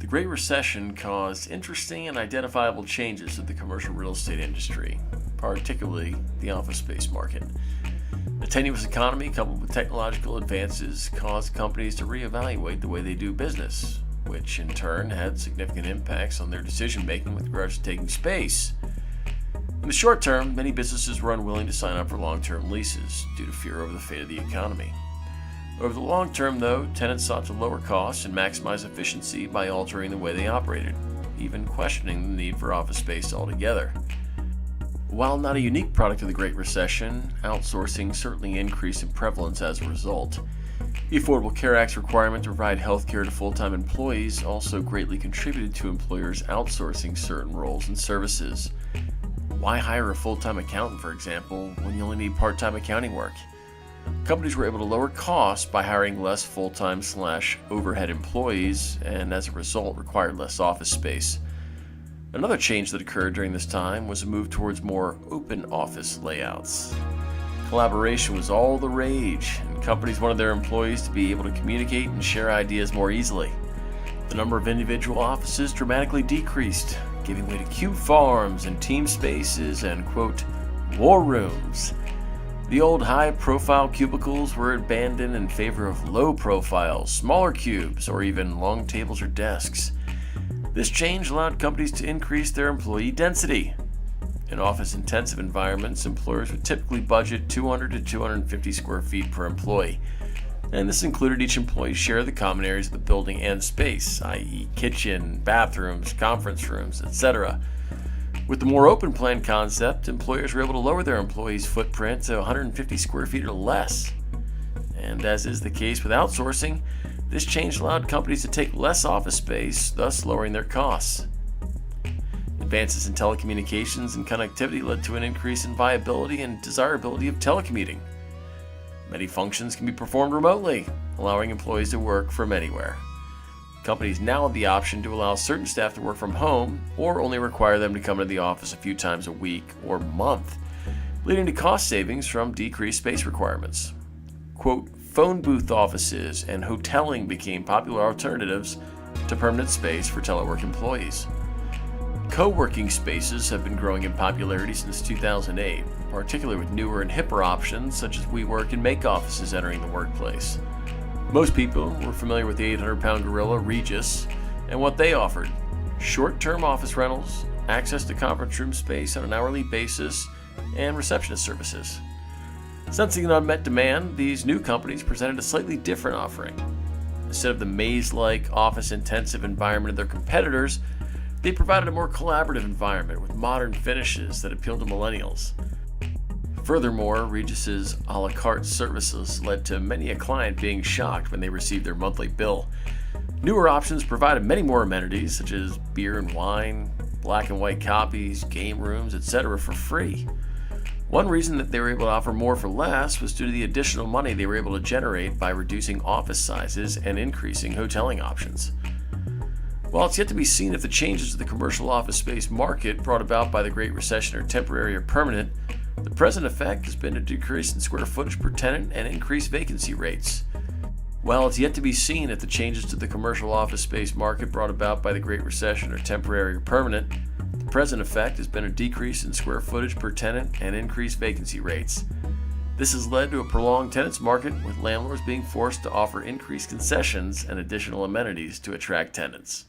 The Great Recession caused interesting and identifiable changes to the commercial real estate industry, particularly the office space market. The tenuous economy, coupled with technological advances, caused companies to reevaluate the way they do business, which in turn had significant impacts on their decision-making with regards to taking space. In the short term, many businesses were unwilling to sign up for long-term leases due to fear over the fate of the economy. Over the long term, though, tenants sought to lower costs and maximize efficiency by altering the way they operated, even questioning the need for office space altogether. While not a unique product of the Great Recession, outsourcing certainly increased in prevalence as a result. The Affordable Care Act's requirement to provide health care to full-time employees also greatly contributed to employers outsourcing certain roles and services. Why hire a full-time accountant, for example, when you only need part-time accounting work? Companies were able to lower costs by hiring less full-time/overhead employees and as a result required less office space. Another change that occurred during this time was a move towards more open office layouts. Collaboration was all the rage, and companies wanted their employees to be able to communicate and share ideas more easily. The number of individual offices dramatically decreased, giving way to cube farms and team spaces and, quote, war rooms. The old high-profile cubicles were abandoned in favor of low-profile, smaller cubes, or even long tables or desks. This change allowed companies to increase their employee density. In office-intensive environments, employers would typically budget 200 to 250 square feet per employee, and this included each employee share the common areas of the building and space, i.e. kitchen, bathrooms, conference rooms, etc. With the more open plan concept, employers were able to lower their employees' footprint to 150 square feet or less. And as is the case with outsourcing, this change allowed companies to take less office space, thus lowering their costs. Advances in telecommunications and connectivity led to an increase in viability and desirability of telecommuting. Many functions can be performed remotely, allowing employees to work from anywhere. Companies now have the option to allow certain staff to work from home or only require them to come to the office a few times a week or month, leading to cost savings from decreased space requirements. Quote, phone booth offices and hoteling became popular alternatives to permanent space for telework employees. Co-working spaces have been growing in popularity since 2008, particularly with newer and hipper options such as WeWork and Make offices entering the workplace. Most people were familiar with the 800-pound gorilla Regus and what they offered: short-term office rentals, access to conference room space on an hourly basis, and receptionist services. Sensing an unmet demand, these new companies presented a slightly different offering. Instead of the maze-like, office-intensive environment of their competitors, they provided a more collaborative environment with modern finishes that appealed to millennials. Furthermore, Regus's a la carte services led to many a client being shocked when they received their monthly bill. Newer options provided many more amenities such as beer and wine, black and white copies, game rooms, etc. for free. One reason that they were able to offer more for less was due to the additional money they were able to generate by reducing office sizes and increasing hoteling options. While it's yet to be seen if the changes to the commercial office space market brought about by the Great Recession are temporary or permanent, the present effect has been a decrease in square footage per tenant and increased vacancy rates. While it's yet to be seen if the changes to the commercial office space market brought about by the Great Recession are temporary or permanent, the present effect has been a decrease in square footage per tenant and increased vacancy rates. This has led to a prolonged tenants market, with landlords being forced to offer increased concessions and additional amenities to attract tenants.